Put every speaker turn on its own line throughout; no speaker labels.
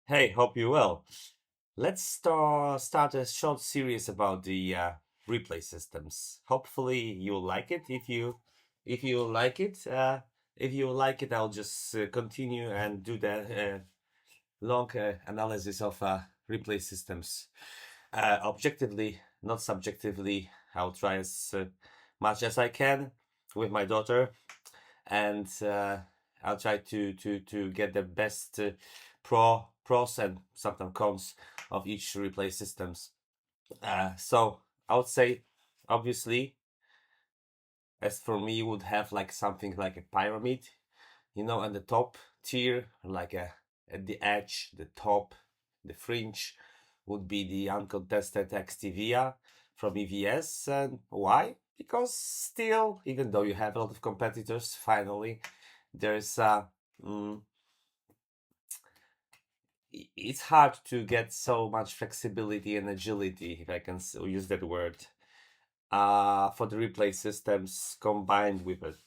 Hey, hope you're well. Let's start a short series about the replay systems. Hopefully you'll like it. If you like it, I'll just continue and do the long analysis of replay systems. Objectively, not subjectively. I'll try as much as I can with my daughter, and I'll try to get the best pros and sometimes cons of each replay systems. So I would say, obviously, as for me, would have like something like a pyramid, and the top tier, like at the edge, the top, the fringe, would be the uncontested XT-VIA from EVS. And why? Because still, even though you have a lot of competitors, finally, there's it's hard to get so much flexibility and agility, if I can use that word, for the replay systems combined with it.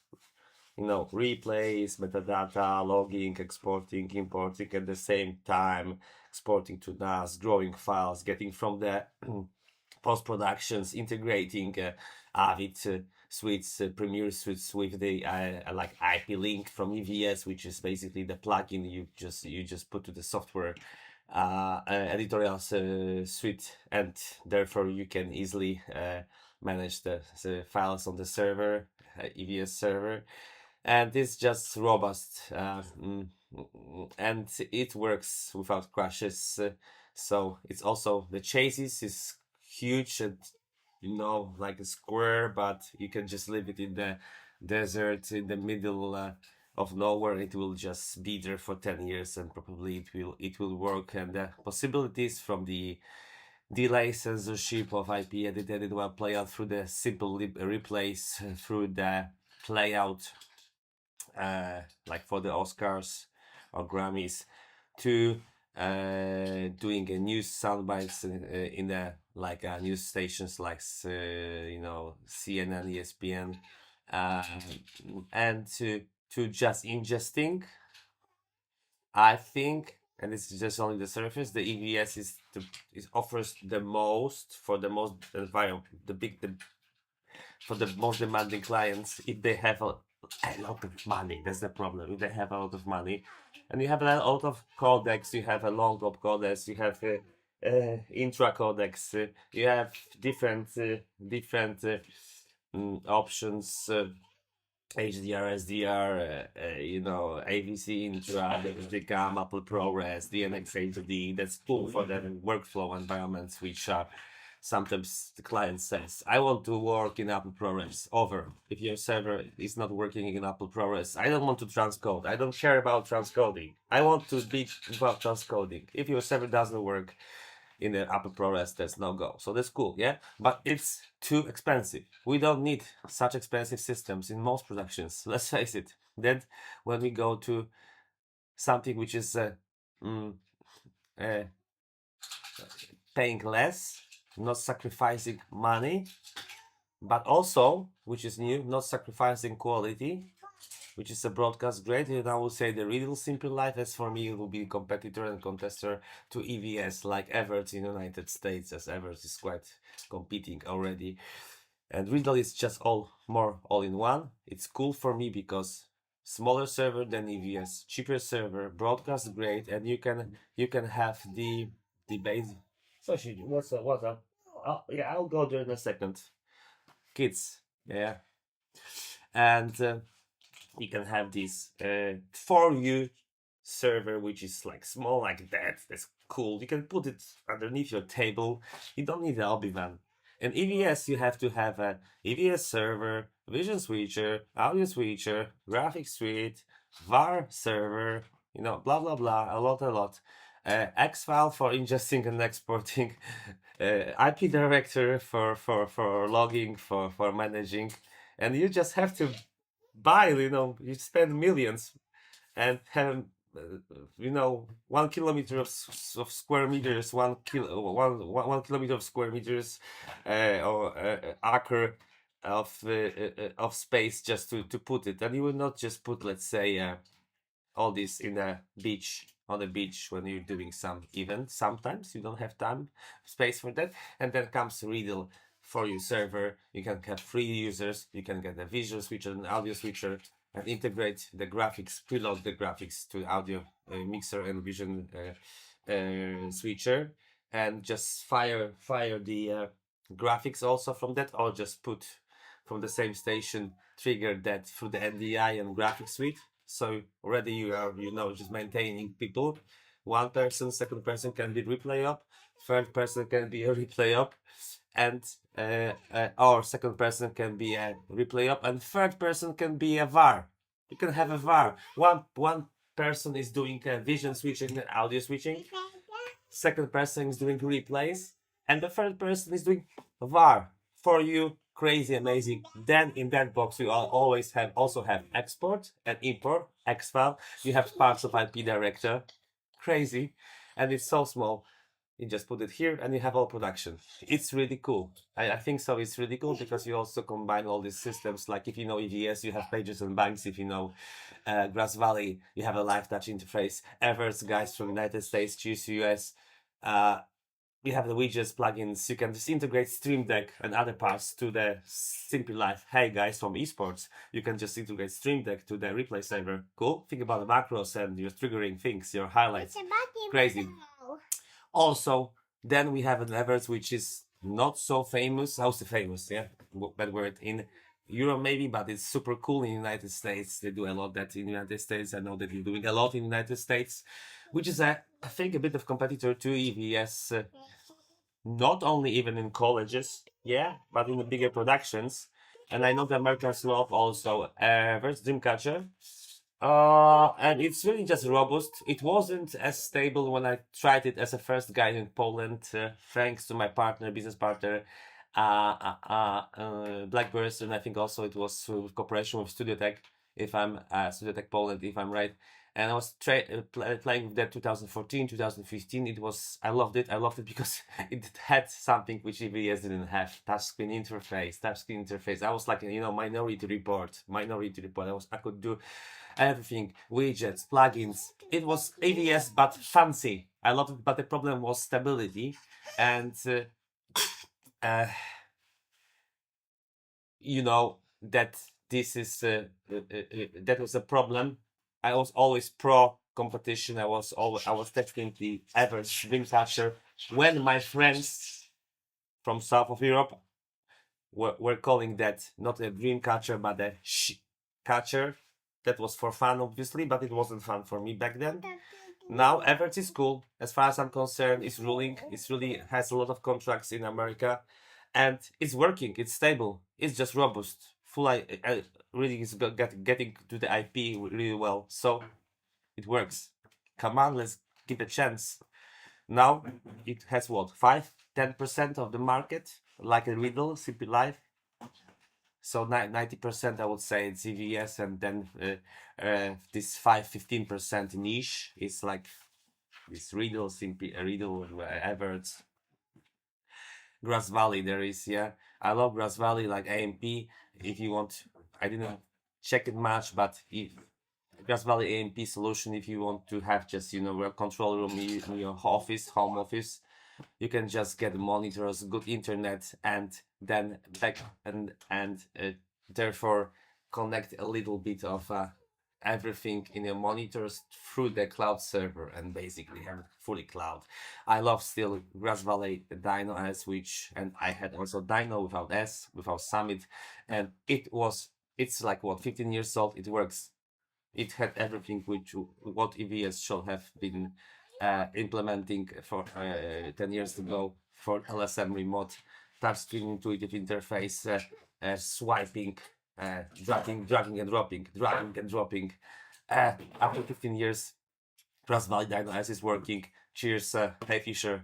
Replays, metadata, logging, exporting, importing at the same time, exporting to NAS, growing files, getting from the post productions, integrating Avid suites, Premiere suites with the like IP link from EVS, which is basically the plugin you just put to the software editorial suite, and therefore you can easily manage the files on the server, EVS server, and it's just robust, and it works without crashes. So it's also the chassis is huge and like a square, but you can just leave it in the desert in the middle of nowhere. It will just be there for 10 years and probably it will work. And the possibilities from the delay censorship of IP edited will play out through the simple replays, through the playout like for the Oscars or Grammys, to doing a news soundbites in the like news stations like CNN, ESPN, and to just ingesting. I think, and this is just only the surface, the EVS is offers the most for the most environment, for the most demanding clients if they have a lot of money. That's the problem. If they have a lot of money, and you have a lot of codecs, you have a long hop codecs, you have intra codecs, you have different options. HDR, SDR, AVC Intra, Digam, Apple ProRes, DNX HD. That's cool for the workflow environments, which are sometimes the client says, I want to work in Apple ProRes. Over. If your server is not working in Apple ProRes, I don't want to transcode. I don't care about transcoding. I want to be without transcoding. If your server doesn't work in the Apple ProRes, that's no go. So that's cool, yeah? But it's too expensive. We don't need such expensive systems in most productions. Let's face it. Then when we go to something which is paying less, not sacrificing money, but also, which is new, not sacrificing quality, which is a broadcast grade, and I would say the Riedel Simplylive, as for me, it will be competitor and contester to EVS, like Evertz in the United States, as Evertz is quite competing already. And Riedel is just all in one. It's cool for me because smaller server than EVS, cheaper server, broadcast grade, and you can have the base. So what's up? Oh, yeah, I'll go there in a second. Kids, yeah, and you can have this for you server, which is like small like that. That's cool. You can put it underneath your table. You don't need the Obi-Wan. In EVS, you have to have a EVS server, vision switcher, audio switcher, graphics suite, var server, blah blah blah, a lot. X file for ingesting and exporting, IP director for logging, for managing, and you just have to buy. You spend millions and have 1 kilometer of square meters, 1 kilometer of square meters, or acre of space just to put it, and you will not just put, let's say, all this in a beach on the beach when you're doing some event. Sometimes you don't have time, space for that. And then comes Riedel for your server. You can have 3 users. You can get a visual switcher and audio switcher and integrate the graphics, preload the graphics to audio mixer and vision switcher, and just fire the graphics also from that, or just put from the same station, trigger that through the NDI and graphics suite. So already you are, just maintaining people. One person, second person can be replay up, third person can be a replay up, and or second person can be a replay up, and third person can be a VAR. You can have a VAR. One person is doing vision switching and audio switching. Second person is doing replays, and the third person is doing VAR for you. Crazy amazing. Then in that box you always also have export and import exfile. You have parts of IP director. Crazy, and it's so small. You just put it here and you have all production. It's really cool. I think so. It's really cool because you also combine all these systems. Like if you know EVS, you have pages and banks. If you know Grass Valley, you have a live touch interface. Evertz guys from United States, choose US. We have the widgets, plugins. You can just integrate Stream Deck and other parts to the Simplylive. Hey guys from esports, you can just integrate Stream Deck to the replay server. Cool. Think about the macros and your triggering things, your highlights. Crazy. Also, then we have an Evertz which is not so famous. How's famous? Yeah, bad word in Europe maybe, but it's super cool in the United States. They do a lot that in the United States. I know that you're doing a lot in the United States, which is I think a bit of competitor to EVS. Not only even in colleges, yeah, but in the bigger productions. And I know the Americans love also Evertz DreamCatcher. And it's really just robust. It wasn't as stable when I tried it as a first guy in Poland, thanks to my business partner, Blackburst, and I think also it was with cooperation with Studio Tech, if I'm Studio Tech Poland, if I'm right. And I was playing with that 2014, 2015. I loved it because it had something which EVS didn't have. Touchscreen interface. I was like, Minority Report. I could do everything, widgets, plugins. It was EVS but fancy. I loved it, but the problem was stability, and that this is that was a problem. I was always pro competition. I was testing the Evertz DreamCatcher when my friends from south of Europe were calling that not a DreamCatcher but a catcher. That was for fun, obviously, but it wasn't fun for me back then. Now Evertz is cool. As far as I'm concerned, it's ruling. It really has a lot of contracts in America, and it's working. It's stable. It's just robust. Really is getting to the IP really well. So it works. Come on, let's give it a chance. Now it has what, 5-10% of the market, like a Riedel Simplylive. So 90% I would say it's EVS, and then this 5-15% niche is like this Riedel Evertz. Grass Valley there is, yeah. I love Grass Valley, like AMP. If you want, I didn't check it much, but if Grass Valley AMP solution, if you want to have just a control room in your home office, you can just get monitors, good internet, and then therefore connect a little bit of everything in your monitors through the cloud server, and basically have fully cloud. I love still Grass Valley Dino S, and I had also Dino without Summit, and it's like 15 years old. It works. It had everything what EVS should have been implementing for 10 years ago, for LSM remote, touchscreen intuitive interface, swiping, dragging and dropping. After 15 years, Grass Valley Dino S is working. Cheers, hey Fisher.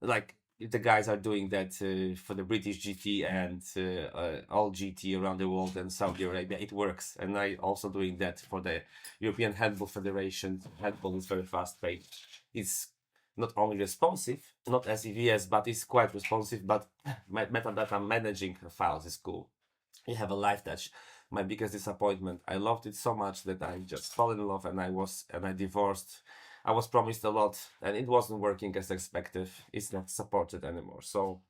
Like, the guys are doing that for the British GT and all GT around the world and Saudi Arabia. It works, and I also doing that for the European Handball Federation. Handball is very fast paced. It's not only responsive, not as EVS, but it's quite responsive. But metadata managing files is cool. You have a live touch. My biggest disappointment. I loved it so much that I just fell in love, and I divorced. I was promised a lot, and it wasn't working as expected. It's not supported anymore. So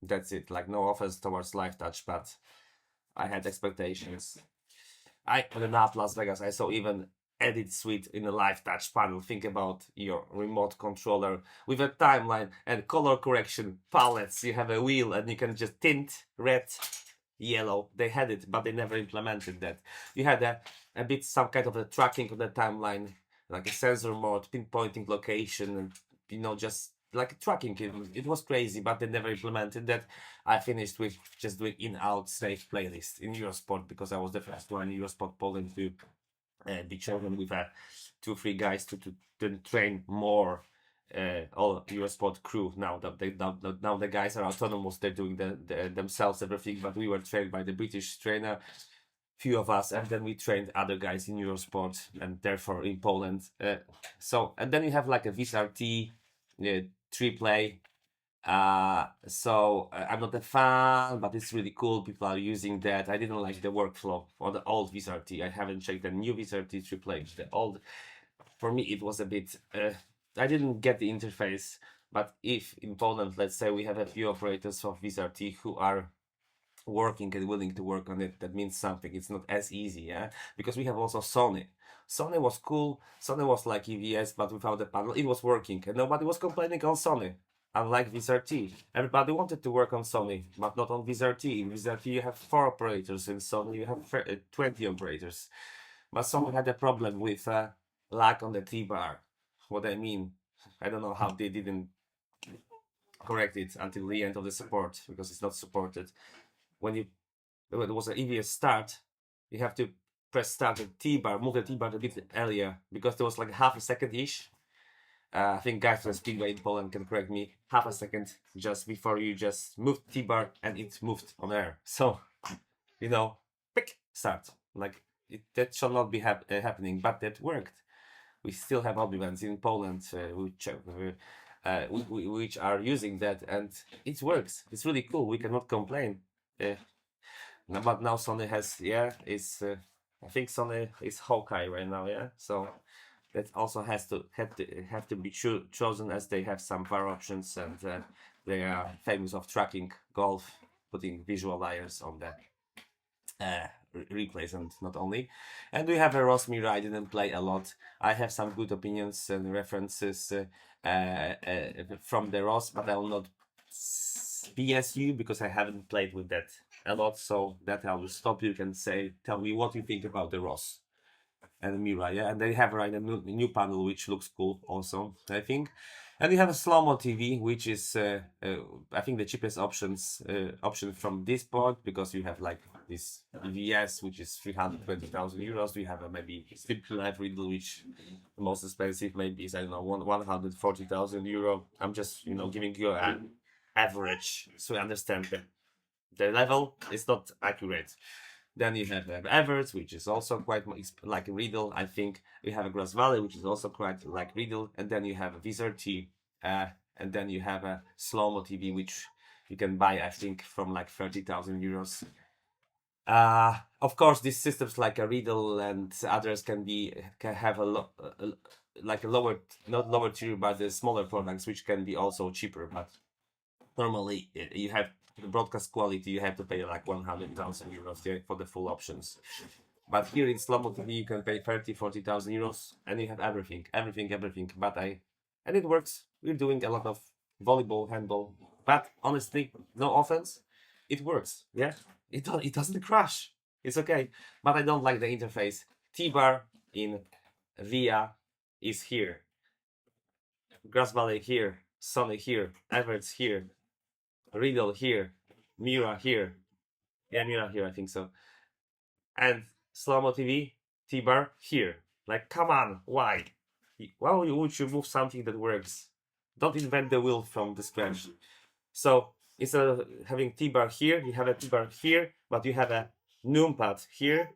that's it. Like, no offense towards Live Touch, but I had expectations. I ended up Las Vegas. I saw even edit suite in a Live Touch panel. Think about your remote controller with a timeline and color correction palettes. You have a wheel and you can just tint red, yellow. They had it, but they never implemented that. You had a bit some kind of a tracking on the timeline, like a sensor mode, pinpointing location, and just like tracking. It was crazy, but they never implemented that. I finished with just doing in-out safe playlist in Eurosport because I was the first one in Eurosport Poland to be chosen with 2-3 guys to train more all Eurosport crew. Now the guys are autonomous, they're doing themselves everything, but we were trained by the British trainer, few of us, and then we trained other guys in Eurosport and therefore in Poland. And then you have like a Vizrt 3-play. I'm not a fan, but it's really cool. People are using that. I didn't like the workflow for the old Vizrt. I haven't checked the new Vizrt 3-play. The old, for me, it was a bit. I didn't get the interface. But if in Poland, let's say we have a few operators of Vizrt who are working and willing to work on it, that means something. It's not as easy, yeah. Because we have also Sony. Sony was cool. Sony was like EVS, but without the panel, it was working, and nobody was complaining on Sony. Unlike Vizrt, everybody wanted to work on Sony, but not on Vizrt. In Vizrt, you have 4 operators. In Sony, you have 20 operators. But Sony had a problem with lag on the T-bar. What I mean, I don't know how they didn't correct it until the end of the support, because it's not supported. When it was an EVS start, you have to press start the T-bar, move the T-bar a bit earlier, because there was like half a second-ish. I think guys from Speedway in Poland can correct me, half a second just before you just moved T-bar and it moved on air. So, pick, start. Like, that shall not be happening, but that worked. We still have events in Poland which are using that, and it works. It's really cool. We cannot complain. But now Sony has, I think Sony is Hawkeye right now, yeah? So that also have to be chosen, as they have some VAR options, and they are famous of tracking golf, putting visual layers on the replays, and not only. And we have a Ross Mira. I didn't play a lot. I have some good opinions and references from the Ross, but I will not BS you because I haven't played with that a lot. So that I will stop. You can tell me what you think about the Ross and Mira, yeah. And they have a new panel which looks cool also, I think. And you have a slow-mo TV, which is I think the cheapest option from this board, because you have like this EVS, which is 320,000 euros. We have a maybe Simplylive Riedel, which the most expensive maybe is, I don't know, 140,000 euro. I'm just giving you an average, so you understand that the level is not accurate. Then you have Evertz, which is also quite like Riedel, I think. We have a Grass Valley, which is also quite like Riedel. And then you have a Vizrt, and then you have a slow-mo TV, which you can buy, I think, from like 30,000 euros. Of course, these systems like a Riedel and others can have like a lower, not lower tier, but the smaller products, which can be also cheaper. But normally, you have the broadcast quality, you have to pay like 100,000 euros for the full options. But here in slow-mo TV, you can pay 40,000 euros, and you have everything. And it works. We're doing a lot of volleyball, handball, but honestly, no offense, it works. Yeah, it doesn't crash. It's okay. But I don't like the interface. T-bar in VIA is here. Grass Valley here. Sony here. Evertz here. Riedel here, Mira here. Yeah, Mira here, I think so. And slow-mo TV, T-bar here. Like, come on, why? Why would you move something that works? Don't invent the wheel from the scratch. So instead of having T-bar here, you have a T-bar here, but you have a numpad here.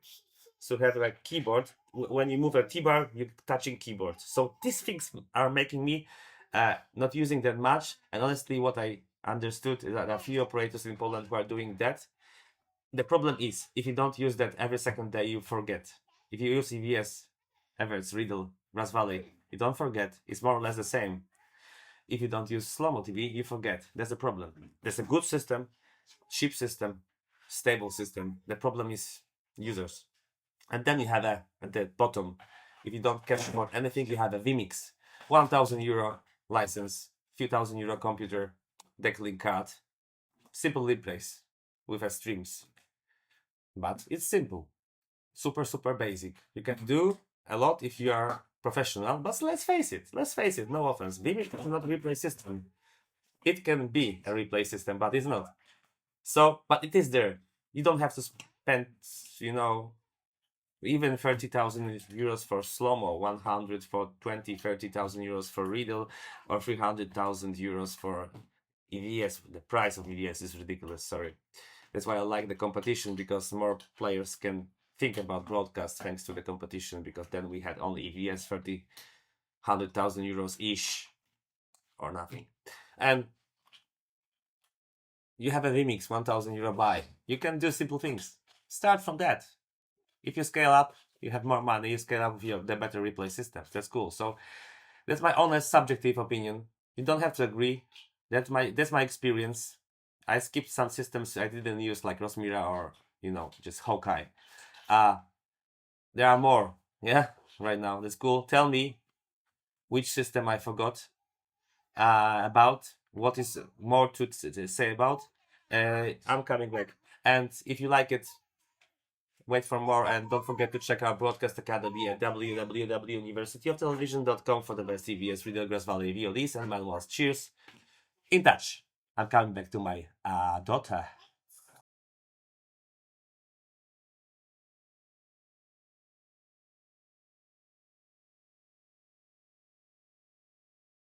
So you have a keyboard. When you move a T-bar, you're touching keyboard. So these things are making me not using that much. And honestly, what I understood is that a few operators in Poland who are doing that. The problem is, if you don't use that every second day, you forget. If you use EVS, Evertz, Riedel, Grass Valley, You don't forget. It's more or less the same. If you don't use slow-mo TV, you forget. That's the problem. There's a good system, cheap system, stable system. The problem is users. And then you have at the bottom, if you don't care about anything, you have a vMix, 1,000 euro license, few thousand euro computer, decklink card, simple replays with streams. But it's simple, super basic. You can do a lot if you are professional, but let's face it, no offense, vMix is not a replay system. It can be a replay system, but it's not. So, but it is there. You don't have to spend, even 30,000 euros for slow-mo, 100 for 30,000 euros for Riedel, or 300,000 euros for EVS. The price of EVS is ridiculous, sorry. That's why I like the competition, because more players can think about broadcast thanks to the competition, because then we had only EVS 100,000 euros ish, or nothing. And you have a vMix, 1,000 euro buy. You can do simple things. Start from that. If you scale up, you have more money, you scale up with the better replay systems. That's cool. So that's my honest subjective opinion. You don't have to agree. That's my experience. I skipped some systems I didn't use, like Ross Mira or just Hawkeye. There are more, right now. That's cool. Tell me which system I forgot about. What is more to say about? I'm coming back. And if you like it, wait for more, and don't forget to check our broadcast academy at www.universityoftelevision.com for the best EVS Riedel Grass Valley VODs and manuals. Cheers. In touch. I'm coming back to my daughter.